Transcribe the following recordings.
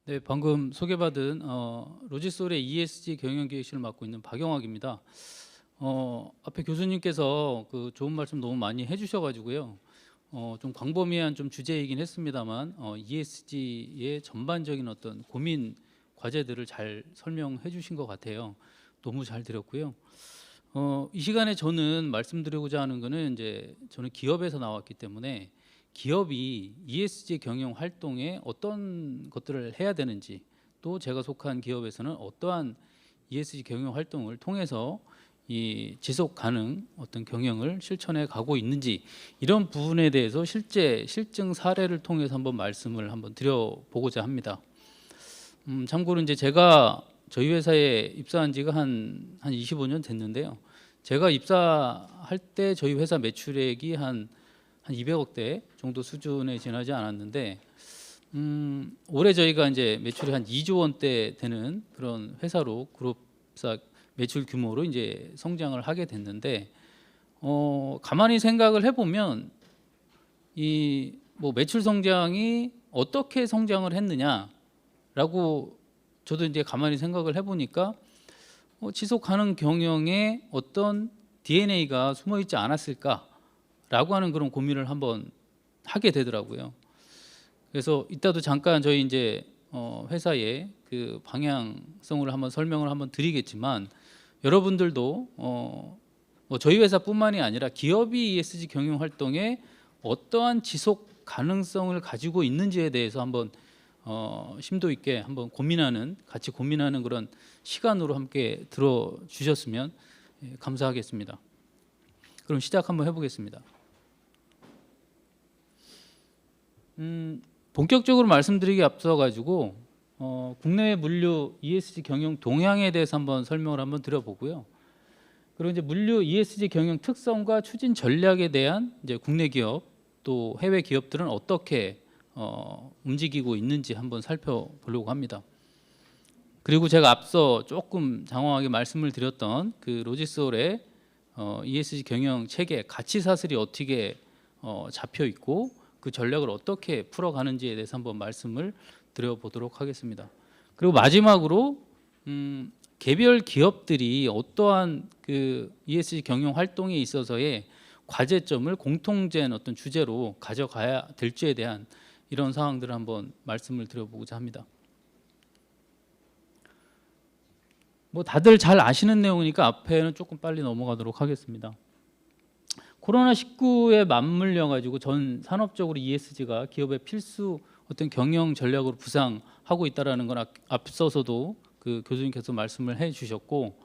네, 방금 소개받은 로지솔의 ESG 경영기획실을 맡고 있는 박영학입니다. 앞에 교수님께서 그 좋은 말씀 너무 많이 해주셔가지고요. 좀 광범위한 좀 주제이긴 했습니다만 ESG의 전반적인 어떤 고민 과제들을 잘 설명해 주신 것 같아요. 너무 잘 들었고요. 이 시간에 저는 말씀드리고자 하는 거는 이제 저는 기업에서 나왔기 때문에 기업이 ESG 경영 활동에 어떤 것들을 해야 되는지, 또 제가 속한 기업에서는 어떠한 ESG 경영 활동을 통해서 이 지속 가능 어떤 경영을 실천해 가고 있는지, 이런 부분에 대해서 실제 실증 사례를 통해서 한번 말씀을 한번 드려보고자 합니다. 참고로 이제 제가 저희 회사에 입사한 지가 한 25년 됐는데요. 제가 입사할 때 저희 회사 매출액이 한 200억대 정도 수준에 지나지 않았는데, 올해 저희가 이제 매출이 한 2조 원대 되는 그런 회사로, 그룹사 매출 규모로 이제 성장을 하게 됐는데, 가만히 생각을 해보면 이 뭐 매출 성장이 어떻게 성장을 했느냐라고 저도 이제 가만히 생각을 해보니까 지속 가능 경영에 어떤 DNA가 숨어 있지 않았을까라고 하는 그런 고민을 한번 하게 되더라고요. 그래서 이따도 잠깐 저희 이제 회사의 그 방향성을 한번 설명을 한번 드리겠지만, 여러분들도 뭐 저희 회사뿐만이 아니라 기업이 ESG 경영 활동에 어떠한 지속 가능성을 가지고 있는지에 대해서 한번 심도 있게 한번 같이 고민하는 그런 시간으로 함께 들어주셨으면 감사하겠습니다. 그럼 시작 한번 해보겠습니다. 본격적으로 말씀드리기 앞서 가지고 국내외 물류 ESG 경영 동향에 대해서 한번 설명을 한번 드려보고요. 그리고 이제 물류 ESG 경영 특성과 추진 전략에 대한 이제 국내 기업 또 해외 기업들은 어떻게 움직이고 있는지 한번 살펴보려고 합니다. 그리고 제가 앞서 조금 장황하게 말씀을 드렸던 그 로지솔의 ESG 경영 체계 가치 사슬이 어떻게 잡혀 있고 그 전략을 어떻게 풀어가는지에 대해서 한번 말씀을 드려보도록 하겠습니다. 그리고 마지막으로 개별 기업들이 어떠한 그 ESG 경영 활동에 있어서의 과제점을 공통된 어떤 주제로 가져가야 될지에 대한 이런 사항들을 한번 말씀을 드려보고자 합니다. 뭐 다들 잘 아시는 내용이니까 앞에는 조금 빨리 넘어가도록 하겠습니다. 코로나19에 맞물려 가지고 전 산업적으로 ESG가 기업의 필수 어떤 경영 전략으로 부상하고 있다라는 건 앞서서도 그 교수님께서 말씀을 해주셨고,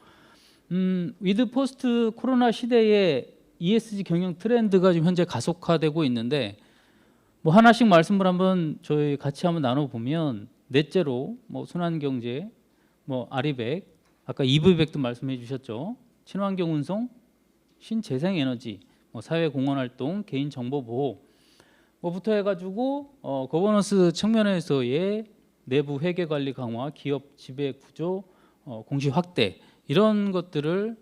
위드 포스트 코로나 시대에 ESG 경영 트렌드가 지금 현재 가속화되고 있는데, 뭐 하나씩 말씀을 한번 저희 같이 한번 나눠보면, 넷째로 뭐 순환경제, 뭐 아리백, 아까 EV백도 말씀해 주셨죠. 친환경 운송, 신재생에너지, 뭐 사회공헌활동, 개인정보보호 뭐부터 해가지고 거버넌스 측면에서의 내부 회계관리 강화, 기업 지배구조 공시 확대, 이런 것들을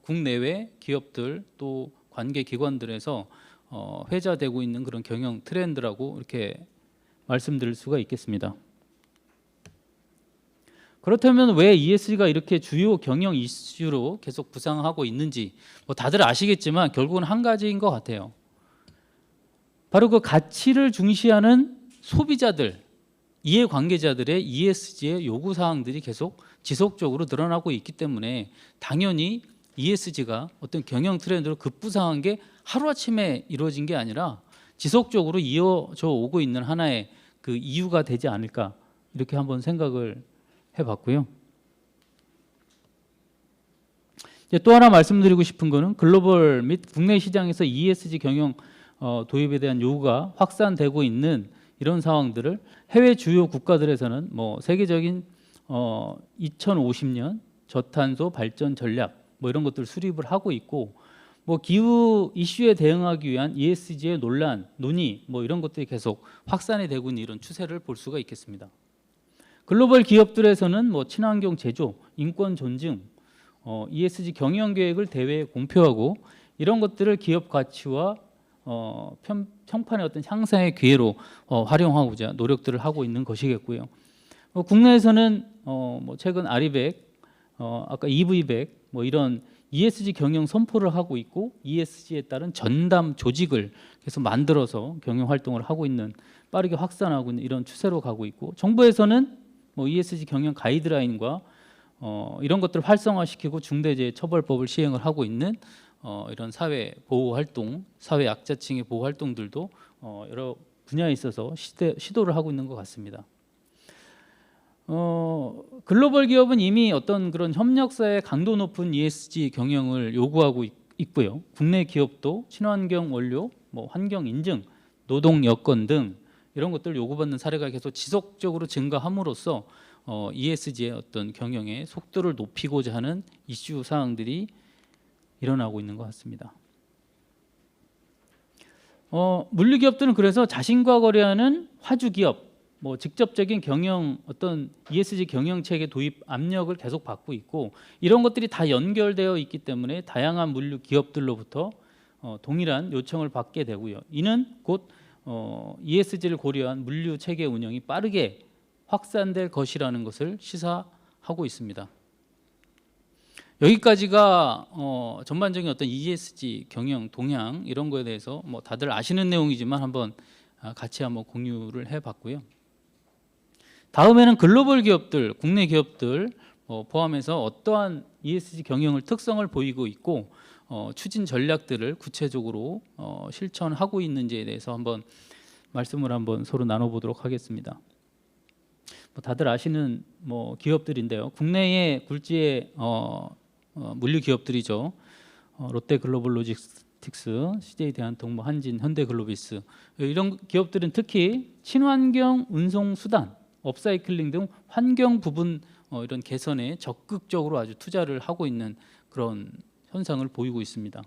국내외 기업들 또 관계기관들에서 회자되고 있는 그런 경영 트렌드라고 이렇게 말씀드릴 수가 있겠습니다. 그렇다면 왜 ESG가 이렇게 주요 경영 이슈로 계속 부상하고 있는지 뭐 다들 아시겠지만 결국은 한 가지인 것 같아요. 바로 그 가치를 중시하는 소비자들, 이해관계자들의 ESG의 요구사항들이 계속 지속적으로 늘어나고 있기 때문에 당연히 ESG가 어떤 경영 트렌드로 급부상한 게 하루아침에 이루어진 게 아니라 지속적으로 이어져 오고 있는 하나의 그 이유가 되지 않을까, 이렇게 한번 생각을 해봤고요. 이제 또 하나 말씀드리고 싶은 거는 글로벌 및 국내 시장에서 ESG 경영 도입에 대한 요구가 확산되고 있는 이런 상황들을 해외 주요 국가들에서는 뭐 세계적인 2050년 저탄소 발전 전략 뭐 이런 것들 수립을 하고 있고, 뭐 기후 이슈에 대응하기 위한 ESG의 논의 뭐 이런 것들이 계속 확산이 되고 있는 이런 추세를 볼 수가 있겠습니다. 글로벌 기업들에서는 뭐 친환경 제조, 인권 존중, ESG 경영 계획을 대외에 공표하고 이런 것들을 기업 가치와 평판의 어떤 향상의 기회로 활용하고자 노력들을 하고 있는 것이겠고요. 국내에서는 뭐 최근 아리백, 아까 EV백 뭐 이런 ESG 경영 선포를 하고 있고 ESG에 따른 전담 조직을 계속 만들어서 경영 활동을 하고 있는, 빠르게 확산하고 있는 이런 추세로 가고 있고, 정부에서는 뭐 ESG 경영 가이드라인과 이런 것들을 활성화시키고 중대재해처벌법을 시행을 하고 있는 이런 사회 보호 활동, 사회 약자층의 보호 활동들도 여러 분야에 있어서 시도를 하고 있는 것 같습니다. 글로벌 기업은 이미 어떤 그런 협력사의 강도 높은 ESG 경영을 요구하고 있고요. 국내 기업도 친환경 원료, 뭐 환경 인증, 노동 여건 등 이런 것들을 요구받는 사례가 계속 지속적으로 증가함으로써 ESG의 어떤 경영의 속도를 높이고자 하는 이슈 사항들이 일어나고 있는 것 같습니다. 물류 기업들은 그래서 자신과 거래하는 화주 기업, 뭐 직접적인 경영 어떤 ESG 경영 체계 도입 압력을 계속 받고 있고, 이런 것들이 다 연결되어 있기 때문에 다양한 물류 기업들로부터 동일한 요청을 받게 되고요. 이는 곧 ESG를 고려한 물류 체계 운영이 빠르게 확산될 것이라는 것을 시사하고 있습니다. 여기까지가 전반적인 어떤 ESG 경영 동향 이런 거에 대해서 뭐 다들 아시는 내용이지만 한번 같이 한번 공유를 해봤고요. 다음에는 글로벌 기업들, 국내 기업들 포함해서 어떠한 ESG 경영을 특성을 보이고 있고 추진 전략들을 구체적으로 실천하고 있는지에 대해서 한번 말씀을 한번 서로 나눠보도록 하겠습니다. 다들 아시는 뭐 기업들인데요. 국내의 굴지의 물류 기업들이죠. 롯데글로벌로지스틱스, CJ 대한통운, 한진, 현대글로비스, 이런 기업들은 특히 친환경 운송 수단, 업사이클링 등 환경 부분 이런 개선에 적극적으로 아주 투자를 하고 있는 그런 현상을 보이고 있습니다.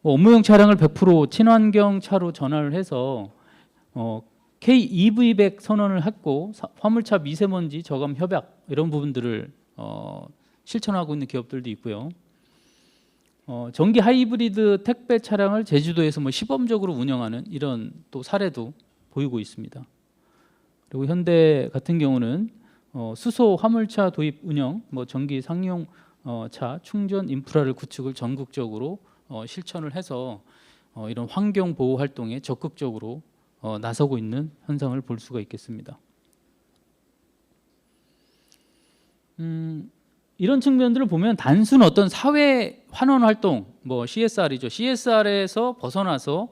업무용 차량을 100% 친환경 차로 전환을 해서 K-EV100 선언을 했고, 화물차 미세먼지 저감 협약 이런 부분들을 실천하고 있는 기업들도 있고요. 전기 하이브리드 택배 차량을 제주도에서 뭐 시범적으로 운영하는 이런 또 사례도 보이고 있습니다. 그리고 현대 같은 경우는 수소 화물차 도입 운영, 뭐 전기 상용차 충전 인프라를 구축을 전국적으로 실천을 해서 이런 환경 보호 활동에 적극적으로 나서고 있는 현상을 볼 수가 있겠습니다. 이런 측면들을 보면 단순 어떤 사회 환원 활동, 뭐 CSR이죠. CSR에서 벗어나서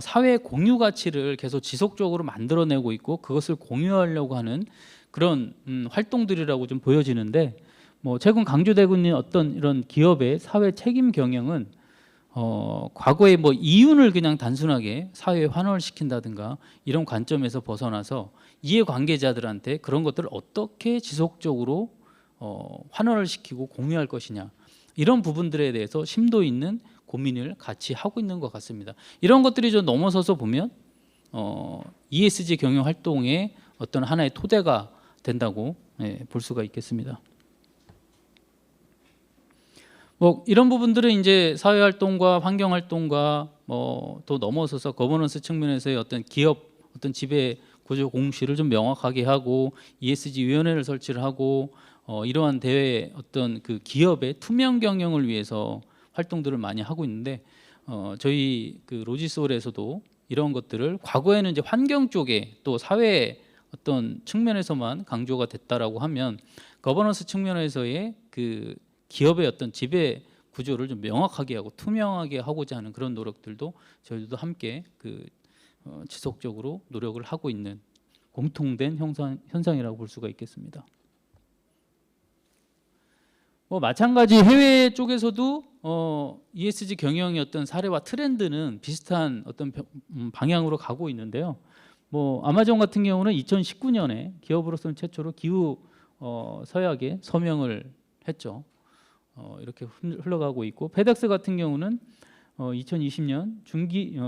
사회 공유 가치를 계속 지속적으로 만들어내고 있고 그것을 공유하려고 하는 그런 활동들이라고 좀 보여지는데, 뭐 최근 강조되고 있는 어떤 이런 기업의 사회 책임 경영은 과거에 뭐 이윤을 그냥 단순하게 사회에 환원을 시킨다든가 이런 관점에서 벗어나서 이해관계자들한테 그런 것들을 어떻게 지속적으로 환원을 시키고 공유할 것이냐, 이런 부분들에 대해서 심도 있는 고민을 같이 하고 있는 것 같습니다. 이런 것들이 좀 넘어서서 보면 ESG 경영 활동의 어떤 하나의 토대가 된다고 볼 수가 있겠습니다. 뭐 이런 부분들은 이제 사회 활동과 환경 활동과 또 넘어서서 거버넌스 측면에서의 어떤 기업 어떤 지배 구조 공시를 좀 명확하게 하고 ESG 위원회를 설치를 하고 이러한 대회 어떤 그 기업의 투명 경영을 위해서 활동들을 많이 하고 있는데, 저희 그 로지솔에서도 이런 것들을 과거에는 이제 환경 쪽에 또 사회 어떤 측면에서만 강조가 됐다라고 하면 거버넌스 측면에서의 그 기업의 어떤 지배 구조를 좀 명확하게 하고 투명하게 하고자 하는 그런 노력들도 저희도 함께 그 지속적으로 노력을 하고 있는 공통된 현상이라고 볼 수가 있겠습니다. 뭐 마찬가지 해외 쪽에서도 ESG 경영의 어떤 사례와 트렌드는 비슷한 어떤 방향으로 가고 있는데요. 뭐 아마존 같은 경우는 2019년에 기업으로서는 최초로 기후 서약에 서명을 했죠. 이렇게 흘러가고 있고, 페덱스 같은 경우는 2020년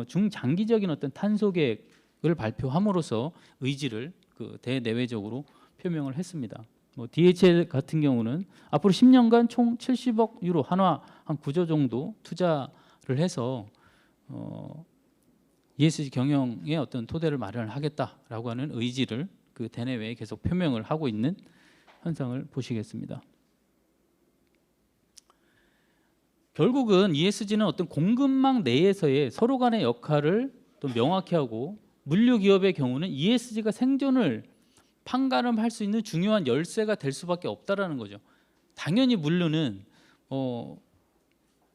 중장기적인 어떤 탄소 계획을 발표함으로써 의지를 그 대내외적으로 표명을 했습니다. 뭐 DHL 같은 경우는 앞으로 10년간 총 70억 유로, 한화 한 9조 정도 투자를 해서 ESG 경영의 어떤 토대를 마련하겠다라고 하는 의지를 그 대내외에 계속 표명을 하고 있는 현상을 보시겠습니다. 결국은 ESG는 어떤 공급망 내에서의 서로 간의 역할을 또 명확히 하고, 물류 기업의 경우는 ESG가 생존을 판가름할 수 있는 중요한 열쇠가 될 수밖에 없다라는 거죠. 당연히 물류는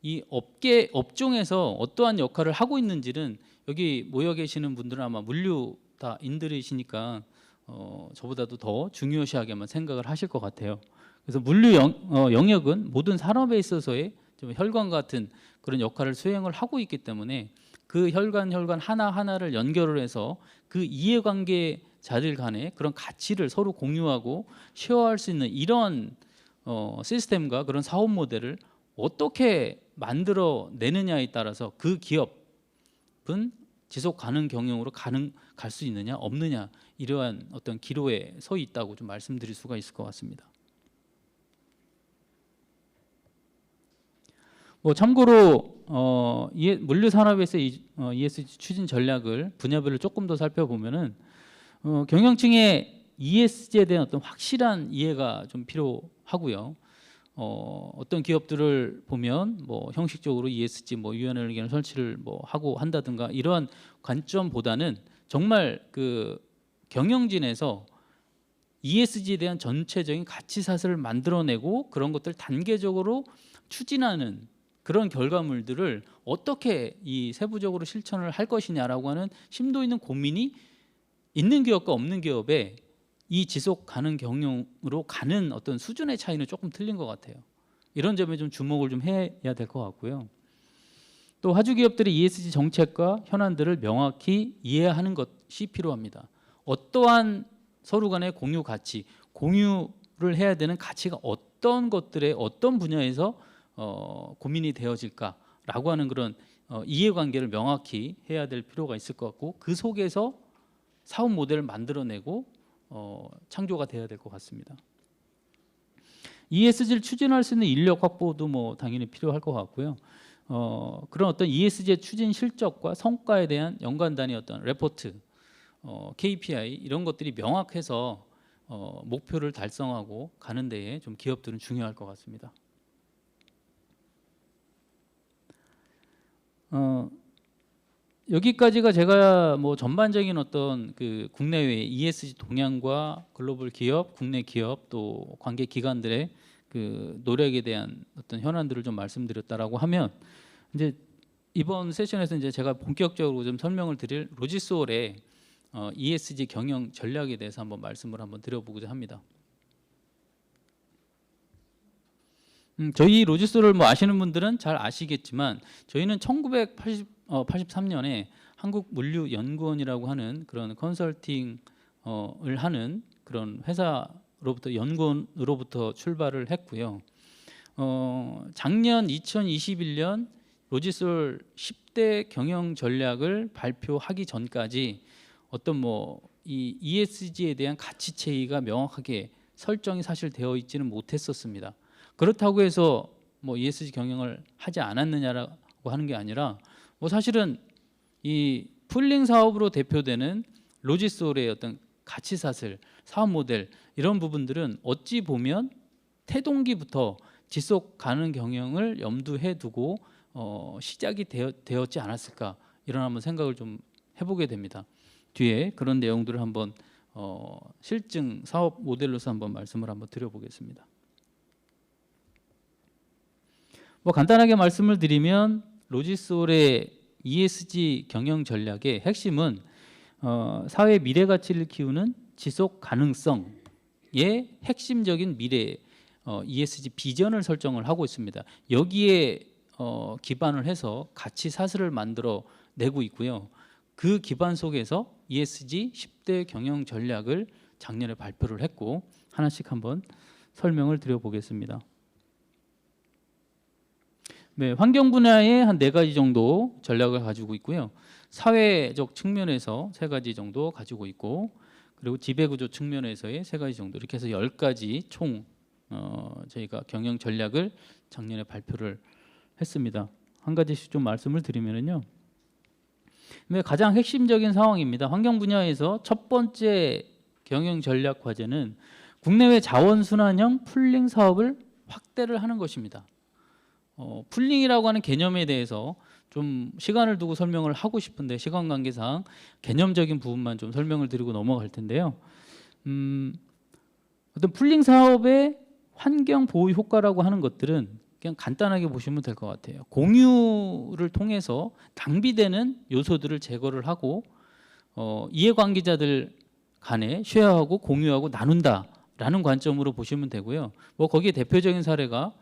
이 업종에서 어떠한 역할을 하고 있는지는 여기 모여 계시는 분들은 아마 물류다인들이시니까 저보다도 더 중요시하게만 생각을 하실 것 같아요. 그래서 물류 영역은 모든 산업에 있어서의 좀 혈관 같은 그런 역할을 수행을 하고 있기 때문에 그 혈관 하나하나를 연결을 해서 그 이해관계자들 간의 그런 가치를 서로 공유하고 쉐어할 수 있는 이런 시스템과 그런 사업 모델을 어떻게 만들어내느냐에 따라서 그 기업은 지속 가능 경영으로 갈 수 있느냐 없느냐, 이러한 어떤 기로에 서 있다고 좀 말씀드릴 수가 있을 것 같습니다. 참고로 물류 산업에서 ESG 추진 전략을 분야별로 조금 더 살펴보면은 경영층의 ESG에 대한 어떤 확실한 이해가 좀 필요하고요. 어떤 기업들을 보면 형식적으로 ESG 유엔 의견 설치를 하고 한다든가 이러한 관점보다는 정말 그 경영진에서 ESG에 대한 전체적인 가치 사슬을 만들어내고 그런 것들 단계적으로 추진하는 그런 결과물들을 어떻게 이 세부적으로 실천을 할 것이냐라고 하는 심도 있는 고민이 있는 기업과 없는 기업에 이 지속 가능 경영으로 가는 어떤 수준의 차이는 조금 틀린 것 같아요. 이런 점에 좀 주목을 좀 해야 될 것 같고요. 또 하주 기업들의 ESG 정책과 현안들을 명확히 이해하는 것이 필요합니다. 어떠한 서로 간의 공유 가치, 공유를 해야 되는 가치가 어떤 것들의 어떤 분야에서 고민이 되어질까라고 하는 그런 이해관계를 명확히 해야 될 필요가 있을 것 같고, 그 속에서 사업 모델을 만들어내고 창조가 돼야 될 것 같습니다. ESG를 추진할 수 있는 인력 확보도 당연히 필요할 것 같고요. 그런 어떤 ESG의 추진 실적과 성과에 대한 연관 단위 어떤 레포트, KPI 이런 것들이 명확해서 목표를 달성하고 가는 데에 좀 기업들은 중요할 것 같습니다. 여기까지가 제가 전반적인 어떤 그 국내외 ESG 동향과 글로벌 기업, 국내 기업 또 관계 기관들의 그 노력에 대한 어떤 현안들을 좀 말씀드렸다라고 하면, 이제 이번 세션에서 이제 제가 본격적으로 좀 설명을 드릴 로지솔의 ESG 경영 전략에 대해서 한번 말씀을 드려보고자 합니다. 저희 로지솔을 아시는 분들은 잘 아시겠지만, 저희는 1983년에 한국물류연구원이라고 하는 그런 컨설팅을 하는 그런 회사로부터, 연구원으로부터 출발을 했고요. 작년 2021년 로지솔 10대 경영 전략을 발표하기 전까지 어떤 이 ESG에 대한 가치 체계가 명확하게 설정이 사실 되어 있지는 못했었습니다. 그렇다고 해서 ESG 경영을 하지 않았느냐라고 하는 게 아니라, 사실은 이 풀링 사업으로 대표되는 로지솔의 어떤 가치 사슬, 사업 모델 이런 부분들은 어찌 보면 태동기부터 지속 가능 경영을 염두에 두고 시작이 되었지 않았을까, 이런 한번 생각을 좀 해보게 됩니다. 뒤에 그런 내용들을 한번 실증 사업 모델로서 한번 말씀을 드려보겠습니다. 간단하게 말씀을 드리면, 로지솔의 ESG 경영 전략의 핵심은 사회 미래 가치를 키우는 지속 가능성의 핵심적인 미래 ESG 비전을 설정을 하고 있습니다. 여기에 기반을 해서 가치 사슬을 만들어 내고 있고요. 그 기반 속에서 ESG 10대 경영 전략을 작년에 발표를 했고, 하나씩 한번 설명을 드려보겠습니다. 네, 환경 분야에 한 4가지 정도 전략을 가지고 있고요. 사회적 측면에서 3가지 정도 가지고 있고, 그리고 지배구조 측면에서의 3가지 정도, 이렇게 해서 10가지 총 저희가 경영 전략을 작년에 발표를 했습니다. 한 가지씩 좀 말씀을 드리면요. 가장 핵심적인 상황입니다. 환경 분야에서 첫 번째 경영 전략 과제는 국내외 자원순환형 풀링 사업을 확대를 하는 것입니다. 풀링이라고 하는 개념에 대해서 좀 시간을 두고 설명을 하고 싶은데 시간 관계상 개념적인 부분만 좀 설명을 드리고 넘어갈 텐데요. 어떤 풀링 사업의 환경 보호 효과라고 하는 것들은 그냥 간단하게 보시면 될 것 같아요. 공유를 통해서 낭비되는 요소들을 제거를 하고 이해관계자들 간에 쉐어하고 공유하고 나눈다라는 관점으로 보시면 되고요. 뭐 거기에 대표적인 사례가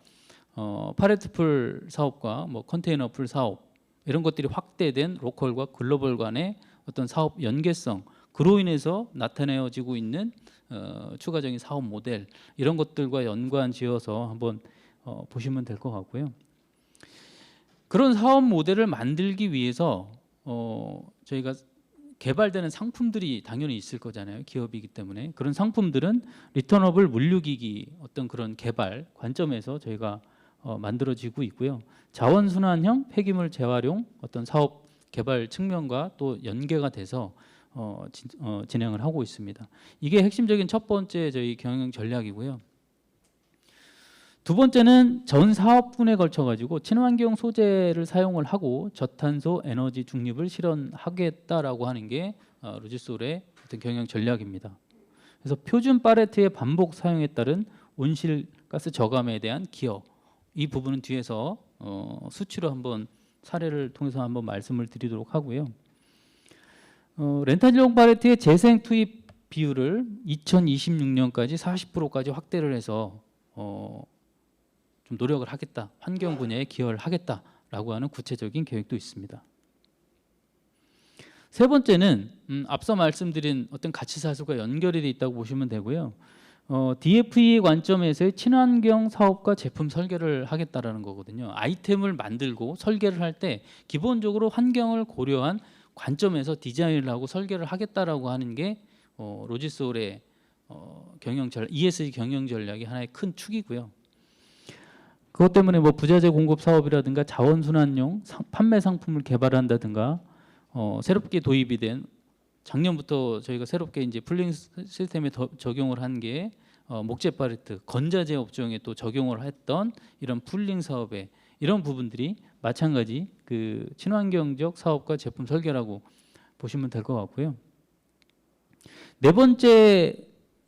파레트 풀 사업과 뭐 컨테이너 풀 사업 이런 것들이 확대된 로컬과 글로벌 간의 어떤 사업 연계성, 그로 인해서 나타내어지고 있는 추가적인 사업 모델 이런 것들과 연관지어서 한번 보시면 될 것 같고요. 그런 사업 모델을 만들기 위해서 저희가 개발되는 상품들이 당연히 있을 거잖아요. 기업이기 때문에 그런 상품들은 리턴어블 물류기기 어떤 그런 개발 관점에서 저희가 만들어지고 있고요. 자원순환형 폐기물 재활용 어떤 사업 개발 측면과 또 연계가 돼서 진행을 하고 있습니다. 이게 핵심적인 첫 번째 저희 경영 전략이고요. 두 번째는 전 사업분에 걸쳐 가지고 친환경 소재를 사용을 하고 저탄소 에너지 중립을 실현하겠다라고 하는 게 로지솔의 어떤 경영 전략입니다. 그래서 표준 팔레트의 반복 사용에 따른 온실가스 저감에 대한 기여, 이 부분은 뒤에서 수치로 한번 사례를 통해서 한번 말씀을 드리도록 하고요. 렌탈용 팔레트의 재생 투입 비율을 2026년까지 40%까지 확대를 해서 좀 노력을 하겠다, 환경 분야에 기여를 하겠다라고 하는 구체적인 계획도 있습니다. 세 번째는 앞서 말씀드린 어떤 가치 사슬과 연결이 돼 있다고 보시면 되고요. DFE 관점에서의 친환경 사업과 제품 설계를 하겠다라는 거거든요. 아이템을 만들고 설계를 할 때 기본적으로 환경을 고려한 관점에서 디자인을 하고 설계를 하겠다라고 하는 게 로지솔의 ESG 경영 전략의 하나의 큰 축이고요. 그것 때문에 뭐 부자재 공급 사업이라든가 자원순환용 판매 상품을 개발한다든가 새롭게 도입이 된 작년부터 저희가 새롭게 이제 풀링 시스템에 적용을 한 게 목재 팔레트 건자재 업종에 또 적용을 했던 이런 풀링 사업에 이런 부분들이 마찬가지 그 친환경적 사업과 제품 설계라고 보시면 될 것 같고요. 네 번째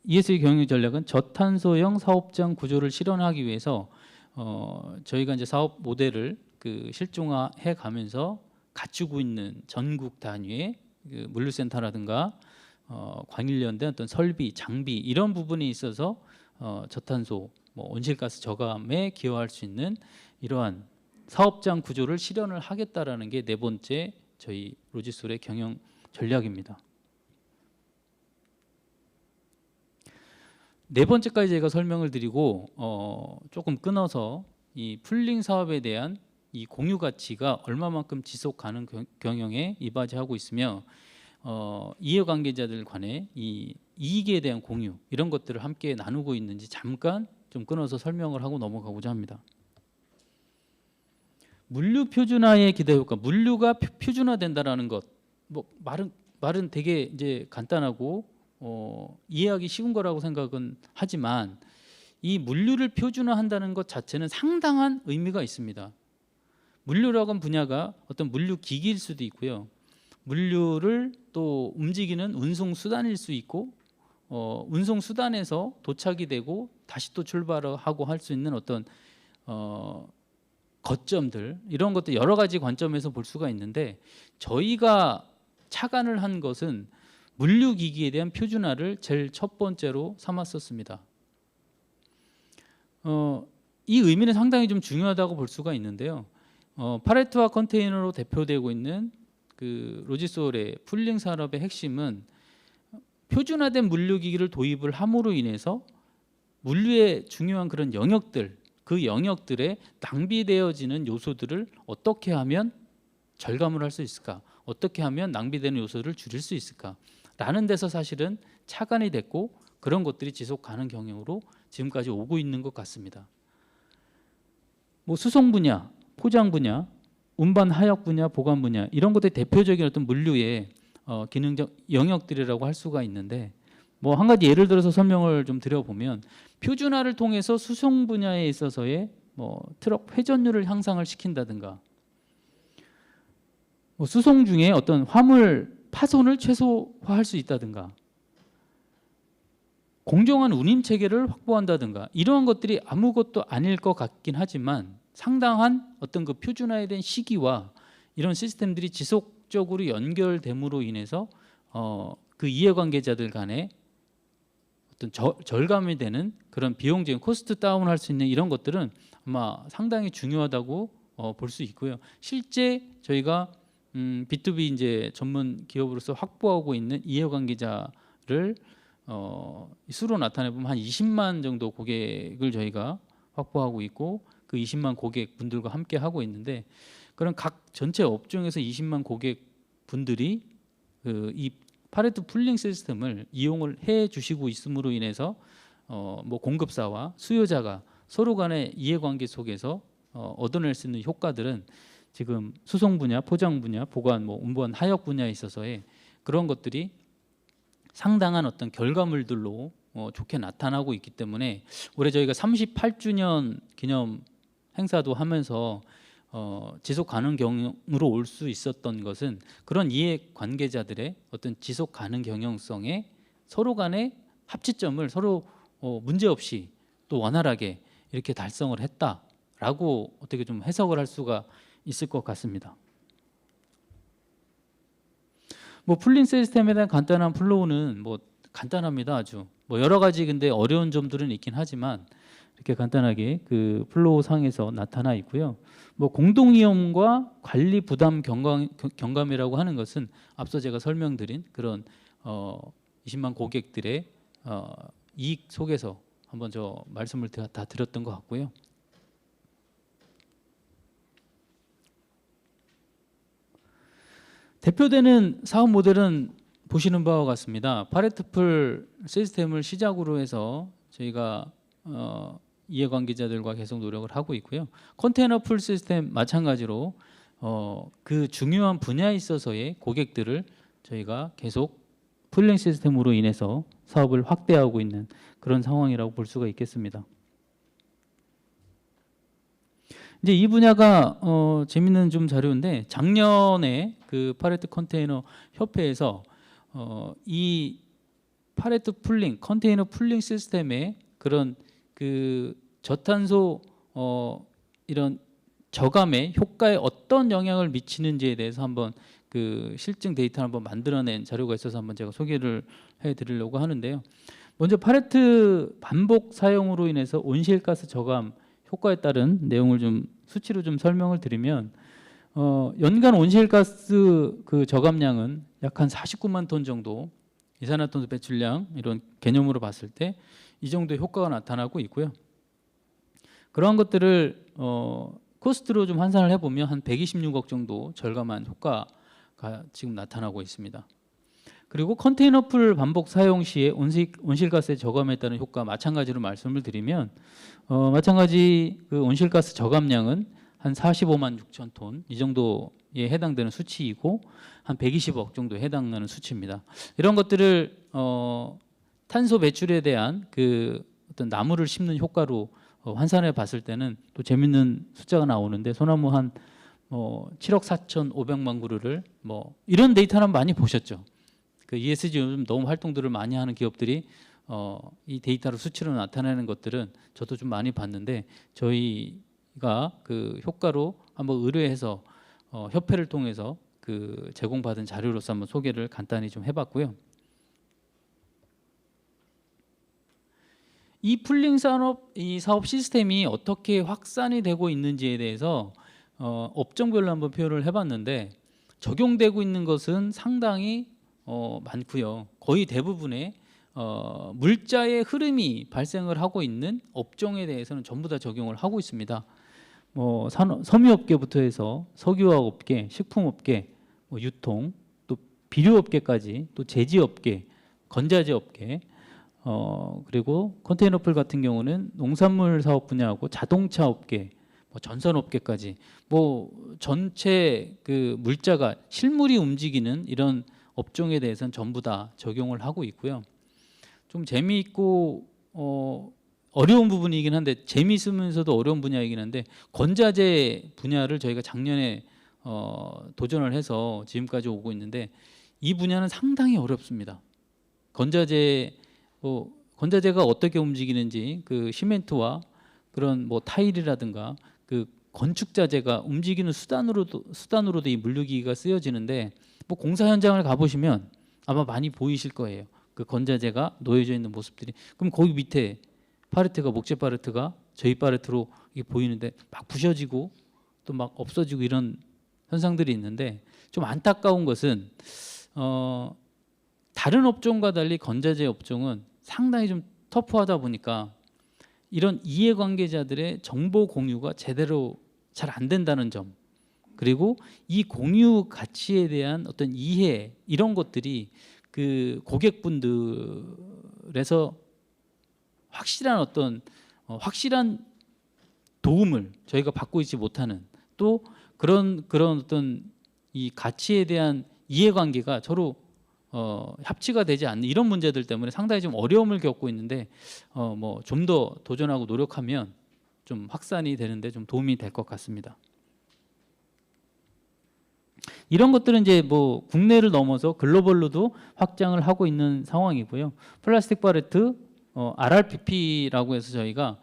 ESG 경영 전략은 저탄소형 사업장 구조를 실현하기 위해서 저희가 이제 사업 모델을 그 실종화해 가면서 갖추고 있는 전국 단위의 그 물류센터라든가 관련된 어떤 설비, 장비 이런 부분이 있어서 저탄소, 뭐 온실가스 저감에 기여할 수 있는 이러한 사업장 구조를 실현을 하겠다라는 게 네 번째 저희 로지솔의 경영 전략입니다. 네 번째까지 제가 설명을 드리고 조금 끊어서 이 풀링 사업에 대한 이 공유 가치가 얼마만큼 지속 가능 경영에 이바지하고 있으며 이해관계자들 간의 이 이익에 대한 공유 이런 것들을 함께 나누고 있는지 잠깐 좀 끊어서 설명을 하고 넘어가고자 합니다. 물류 표준화의 기대 효과, 물류가 표준화된다라는 것, 뭐 말은 되게 이제 간단하고 이해하기 쉬운 거라고 생각은 하지만 이 물류를 표준화한다는 것 자체는 상당한 의미가 있습니다. 물류라고 하는 분야가 어떤 물류 기기일 수도 있고요. 물류를 또 움직이는 운송 수단일 수 있고 운송 수단에서 도착이 되고 다시 또 출발하고 할 수 있는 어떤 거점들 이런 것들 여러 가지 관점에서 볼 수가 있는데 저희가 착안을 한 것은 물류기기에 대한 표준화를 제일 첫 번째로 삼았었습니다. 이 의미는 상당히 좀 중요하다고 볼 수가 있는데요. 팔레트와 컨테이너로 대표되고 있는 그 로지솔의 풀링 산업의 핵심은 표준화된 물류기기를 도입을 함으로 인해서 물류의 중요한 그런 영역들, 그 영역들에 낭비되어지는 요소들을 어떻게 하면 절감을 할 수 있을까? 어떻게 하면 낭비되는 요소를 줄일 수 있을까? 라는 데서 사실은 착안이 됐고 그런 것들이 지속 가능 경영으로 지금까지 오고 있는 것 같습니다. 뭐 수송 분야, 포장 분야, 운반 하역 분야, 보관 분야 이런 것들이 대표적인 어떤 물류의 기능적 영역들이라고 할 수가 있는데 뭐 한 가지 예를 들어서 설명을 좀 드려보면 표준화를 통해서 수송 분야에 있어서의 뭐 트럭 회전율을 향상을 시킨다든가, 뭐 수송 중에 어떤 화물 파손을 최소화할 수 있다든가, 공정한 운임 체계를 확보한다든가, 이러한 것들이 아무것도 아닐 것 같긴 하지만 상당한 어떤 그 표준화에 대한 시기와 이런 시스템들이 지속적으로 연결됨으로 인해서 그 이해관계자들 간에 어떤 절감이 되는 그런 비용적인 코스트 다운할 수 있는 이런 것들은 아마 상당히 중요하다고 볼 수 있고요. 실제 저희가 B2B 이제 전문 기업으로서 확보하고 있는 이해관계자를 수로 나타내 보면 한 20만 정도 고객을 저희가 확보하고 있고, 그 20만 고객분들과 함께 하고 있는데, 그런 각 전체 업종에서 20만 고객분들이 이 파레토 풀링 시스템을 이용을 해 주시고 있음으로 인해서 뭐 공급사와 수요자가 서로 간의 이해관계 속에서 얻어낼 수 있는 효과들은 지금 수송 분야, 포장 분야, 보관, 뭐 운반, 하역 분야에 있어서의 그런 것들이 상당한 어떤 결과물들로 좋게 나타나고 있기 때문에 올해 저희가 38주년 기념 행사도 하면서 지속 가능 경영으로 올 수 있었던 것은 그런 이해 관계자들의 어떤 지속 가능 경영성에 서로 간의 합치점을 서로 문제 없이 또 원활하게 이렇게 달성을 했다라고 어떻게 좀 해석을 할 수가 있을 것 같습니다. 뭐 풀링 시스템에 대한 간단한 플로우는 뭐 간단합니다. 아주 뭐 여러 가지 근데 어려운 점들은 있긴 하지만 이렇게 간단하게 그 플로우 상에서 나타나 있고요. 뭐 공동이용과 관리 부담 경감이라고 하는 것은 앞서 제가 설명드린 그런 20만 고객들의 이익 속에서 한번 저 말씀을 다 드렸던 것 같고요. 대표되는 사업 모델은 보시는 바와 같습니다. 파레토풀 시스템을 시작으로 해서 저희가 이해관계자들과 계속 노력을 하고 있고요. 컨테이너 풀 시스템 마찬가지로 그 중요한 분야에 있어서의 고객들을 저희가 계속 풀링 시스템으로 인해서 사업을 확대하고 있는 그런 상황이라고 볼 수가 있겠습니다. 이제 이 분야가 재밌는 좀 자료인데, 작년에 그 파레토 컨테이너 협회에서 이 파레토 풀링 컨테이너 풀링 시스템의 그런 그 저탄소 이런 저감의 효과에 어떤 영향을 미치는지에 대해서 한번 그 실증 데이터를 한번 만들어낸 자료가 있어서 한번 제가 소개를 해드리려고 하는데요. 먼저 파레토 반복 사용으로 인해서 온실가스 저감 효과에 따른 내용을 좀 수치로 좀 설명을 드리면, 연간 온실가스 그 저감량은 약 한 49만 톤 정도, 이산화탄소 배출량 이런 개념으로 봤을 때 이 정도의 효과가 나타나고 있고요. 그러한 것들을 코스트로 좀 환산을 해보면 한 126억 정도 절감한 효과가 지금 나타나고 있습니다. 그리고 컨테이너 풀 반복 사용 시에 온실가스의 저감에 따른 효과 마찬가지로 말씀을 드리면 마찬가지 그 온실가스 저감량은 한 45만 6천 톤 이 정도에 해당되는 수치이고 한 120억 정도에 해당하는 수치입니다. 이런 것들을 탄소 배출에 대한 그 어떤 나무를 심는 효과로 환산해 봤을 때는 또 재밌는 숫자가 나오는데, 소나무 한 7억 4,500만 그루를 뭐 이런 데이터는 많이 보셨죠. 그 ESG 요즘 너무 활동들을 많이 하는 기업들이 이 데이터로 수치로 나타내는 것들은 저도 좀 많이 봤는데, 저희가 그 효과로 한번 의뢰해서 협회를 통해서 그 제공받은 자료로서 한번 소개를 간단히 좀 해봤고요. 이 풀링 산업, 이 사업 시스템이 어떻게 확산이 되고 있는지에 대해서 업종별로 한번 표현을 해봤는데, 적용되고 있는 것은 상당히 많고요. 거의 대부분의 물자의 흐름이 발생을 하고 있는 업종에 대해서는 전부 다 적용을 하고 있습니다. 뭐 섬유업계부터 해서 석유화학업계, 식품업계, 뭐 유통, 또 비료업계까지, 또 제지업계, 건자재업계, 그리고 컨테이너풀 같은 경우는 농산물 사업 분야하고 자동차 업계, 뭐 전선업계까지, 뭐 전체 그 물자가 실물이 움직이는 이런 업종에 대해서는 전부 다 적용을 하고 있고요. 좀 재미있고 어려운 부분이긴 한데 재미있으면서도 어려운 분야이긴 한데 건자재 분야를 저희가 작년에 도전을 해서 지금까지 오고 있는데 이 분야는 상당히 어렵습니다. 건자재가 어떻게 움직이는지 그 시멘트와 그런 뭐 타일이라든가 그 건축 자재가 움직이는 수단으로도 이 물류기기가 쓰여지는데 뭐 공사 현장을 가보시면 아마 많이 보이실 거예요. 그 건자재가 놓여져 있는 모습들이. 그럼 거기 밑에 파레트가 목재 파레트가 저희 파레트로 이게 보이는데 막 부셔지고 또 막 없어지고 이런 현상들이 있는데 좀 안타까운 것은 다른 업종과 달리 건자재 업종은 상당히 좀 터프하다 보니까 이런 이해관계자들의 정보 공유가 제대로 잘 안 된다는 점, 그리고 이 공유 가치에 대한 어떤 이해 이런 것들이 그 고객분들에서 확실한 도움을 저희가 받고 있지 못하는, 또 그런 어떤 이 가치에 대한 이해관계가 서로 합치가 되지 않는 이런 문제들 때문에 상당히 좀 어려움을 겪고 있는데 뭐 좀 더 도전하고 노력하면 좀 확산이 되는데 좀 도움이 될 것 같습니다. 이런 것들은 이제 뭐 국내를 넘어서 글로벌로도 확장을 하고 있는 상황이고요. 플라스틱 팔레트 RRPP라고 해서 저희가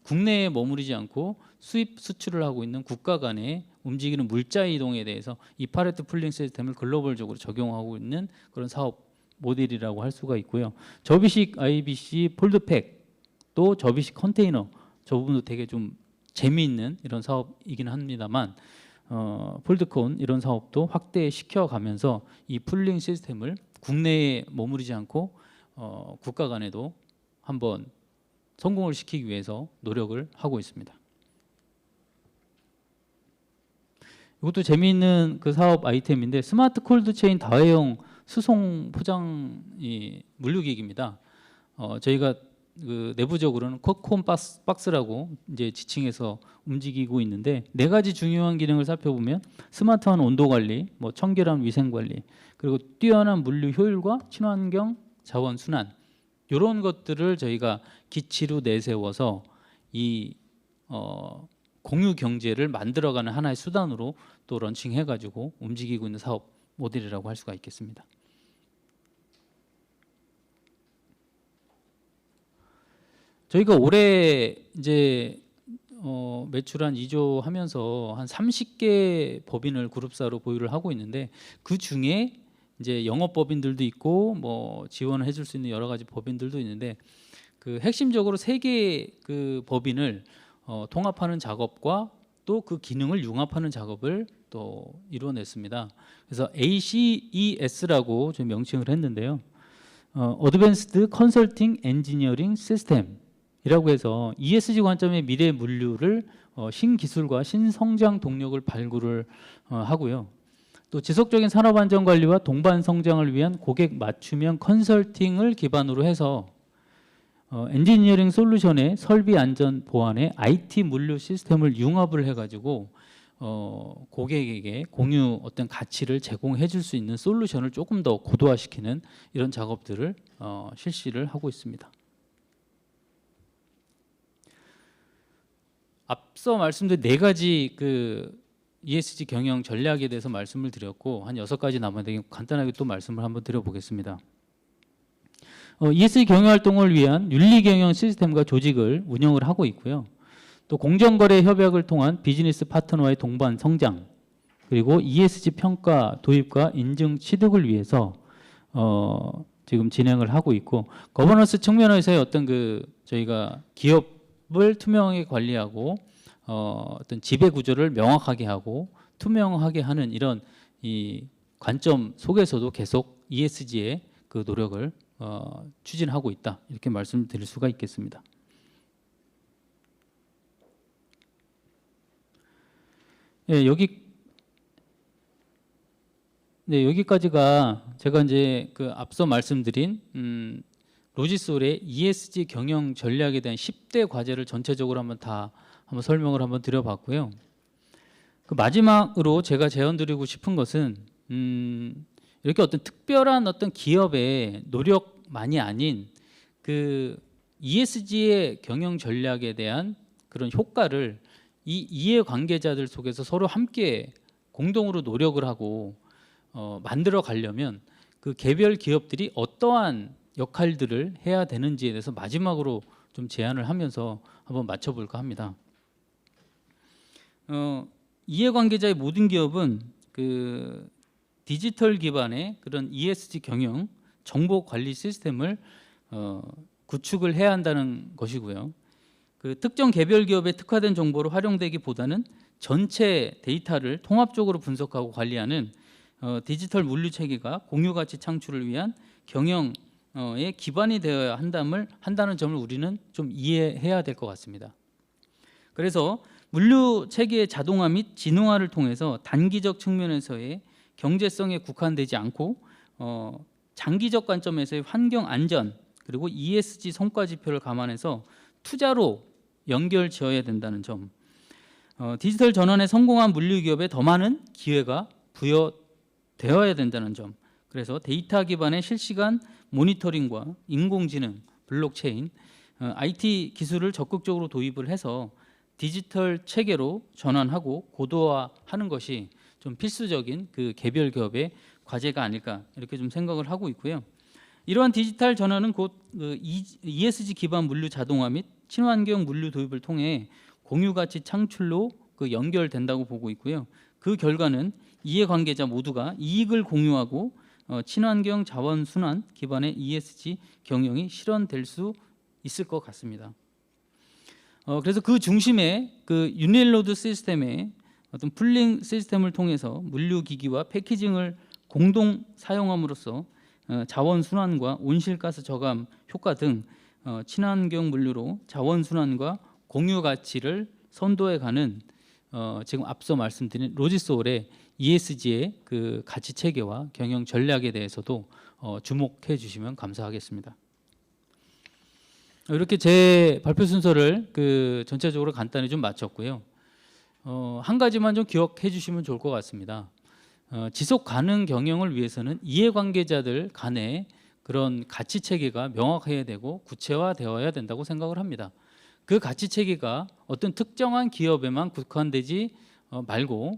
국내에 머무르지 않고 수입 수출을 하고 있는 국가 간에 움직이는 물자 이동에 대해서 이 팔레트 풀링 시스템을 글로벌적으로 적용하고 있는 그런 사업 모델이라고 할 수가 있고요. 접이식 IBC 폴드팩 또 접이식 컨테이너, 저 부분도 되게 좀 재미있는 이런 사업이긴 합니다만 폴드콘 이런 사업도 확대시켜 가면서 이 풀링 시스템을 국내에 머무르지 않고 국가 간에도 한번 성공을 시키기 위해서 노력을 하고 있습니다. 이것도 재미있는 그 사업 아이템인데 스마트 콜드 체인 다회용 수송 포장 물류기기입니다. 저희가 그 내부적으로는 콘 박스라고 이제 지칭해서 움직이고 있는데 네 가지 중요한 기능을 살펴보면 스마트한 온도 관리, 뭐 청결한 위생 관리, 그리고 뛰어난 물류 효율과 친환경 자원 순환, 이런 것들을 저희가 기치로 내세워서 이 공유 경제를 만들어가는 하나의 수단으로 또 런칭해가지고 움직이고 있는 사업 모델이라고 할 수가 있겠습니다. 저희가 올해 이제 매출 한 2조 하면서 한 30개 법인을 그룹사로 보유를 하고 있는데 그 중에 이제 영업법인들도 있고 뭐 지원을 해줄 수 있는 여러 가지 법인들도 있는데 그 핵심적으로 3개 그 법인을 통합하는 작업과 또 그 기능을 융합하는 작업을 또 이루어냈습니다. 그래서 ACES라고 좀 명칭을 했는데요. Advanced Consulting Engineering System이라고 해서 ESG 관점의 미래 물류를 신기술과 신성장 동력을 발굴을 하고요. 또 지속적인 산업 안전 관리와 동반 성장을 위한 고객 맞춤형 컨설팅을 기반으로 해서 엔지니어링 솔루션의 설비 안전 보안에 IT 물류 시스템을 융합을 해가지고 고객에게 공유 어떤 가치를 제공해 줄 수 있는 솔루션을 조금 더 고도화시키는 이런 작업들을 실시를 하고 있습니다. 앞서 말씀드린 4가지 그 ESG 경영 전략에 대해서 말씀을 드렸고 한 6가지 남았는데 간단하게 또 말씀을 한번 드려보겠습니다. ESG 경영 활동을 위한 윤리 경영 시스템과 조직을 운영을 하고 있고요. 또 공정거래 협약을 통한 비즈니스 파트너와의 동반 성장, 그리고 ESG 평가 도입과 인증 취득을 위해서 지금 진행을 하고 있고, 거버넌스 측면에서의 어떤 그 저희가 기업을 투명하게 관리하고 어떤 지배 구조를 명확하게 하고 투명하게 하는 이런 이 관점 속에서도 계속 ESG의 그 노력을 추진하고 있다, 이렇게 말씀드릴 수가 있겠습니다. 예, 여기까지가 제가 이제 그 앞서 말씀드린 로지솔의 ESG 경영 전략에 대한 10대 과제를 전체적으로 한번 설명을 한번 드려봤고요. 그 마지막으로 제가 제언드리고 싶은 것은 이렇게 어떤 특별한 어떤 기업의 노력 경영만이 아닌 그 ESG의 경영 전략에 대한 그런 효과를 이 이해 관계자들 속에서 서로 함께 공동으로 노력을 하고 만들어 가려면 그 개별 기업들이 어떠한 역할들을 해야 되는지에 대해서 마지막으로 좀 제안을 하면서 한번 맞춰볼까 합니다. 이해관계자의 모든 기업은 그 디지털 기반의 그런 ESG 경영 정보 관리 시스템을 구축을 해야 한다는 것이고요. 그 특정 개별 기업에 특화된 정보로 활용되기보다는 전체 데이터를 통합적으로 분석하고 관리하는 디지털 물류 체계가 공유 가치 창출을 위한 경영의 기반이 되어야 한다는 점을 우리는 좀 이해해야 될 것 같습니다. 그래서 물류 체계의 자동화 및 진흥화를 통해서 단기적 측면에서의 경제성에 국한되지 않고 장기적 관점에서의 환경 안전 그리고 ESG 성과 지표를 감안해서 투자로 연결 지어야 된다는 점, 디지털 전환에 성공한 물류 기업에 더 많은 기회가 부여되어야 된다는 점, 그래서 데이터 기반의 실시간 모니터링과 인공지능, 블록체인, IT 기술을 적극적으로 도입을 해서 디지털 체계로 전환하고 고도화하는 것이 좀 필수적인 그 개별 기업의 과제가 아닐까 이렇게 좀 생각을 하고 있고요. 이러한 디지털 전환은 곧 ESG 기반 물류 자동화 및 친환경 물류 도입을 통해 공유 가치 창출로 그 연결된다고 보고 있고요. 그 결과는 이해관계자 모두가 이익을 공유하고 친환경 자원 순환 기반의 ESG 경영이 실현될 수 있을 것 같습니다. 그래서 그 중심에 그 유니로드 시스템의 어떤 풀링 시스템을 통해서 물류 기기와 패키징을 공동 사용함으로써 자원 순환과 온실가스 저감 효과 등 친환경 물류로 자원 순환과 공유 가치를 선도해가는 지금 앞서 말씀드린 로지소울의 ESG의 그 가치 체계와 경영 전략에 대해서도 주목해 주시면 감사하겠습니다. 이렇게 제 발표 순서를 그 전체적으로 간단히 좀 마쳤고요. 한 가지만 좀 기억해 주시면 좋을 것 같습니다. 지속 가능 경영을 위해서는 이해관계자들 간의 그런 가치 체계가 명확해야 되고 구체화되어야 된다고 생각을 합니다. 그 가치 체계가 어떤 특정한 기업에만 국한되지 말고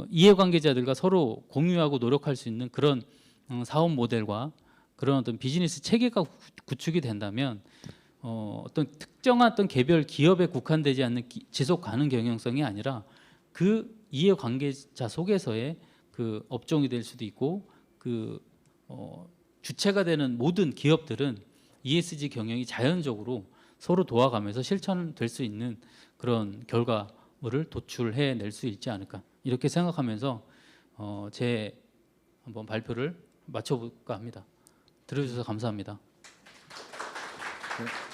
이해관계자들과 서로 공유하고 노력할 수 있는 그런 사업 모델과 그런 어떤 비즈니스 체계가 구축이 된다면 어떤 특정한 어떤 개별 기업에 국한되지 않는 지속 가능 경영성이 아니라 그 이해관계자 속에서의 그 업종이 될 수도 있고 그 주체가 되는 모든 기업들은 ESG 경영이 자연적으로 서로 도와가면서 실천될 수 있는 그런 결과물을 도출해낼 수 있지 않을까 이렇게 생각하면서 제 한번 발표를 마쳐볼까 합니다. 들어주셔서 감사합니다. 네.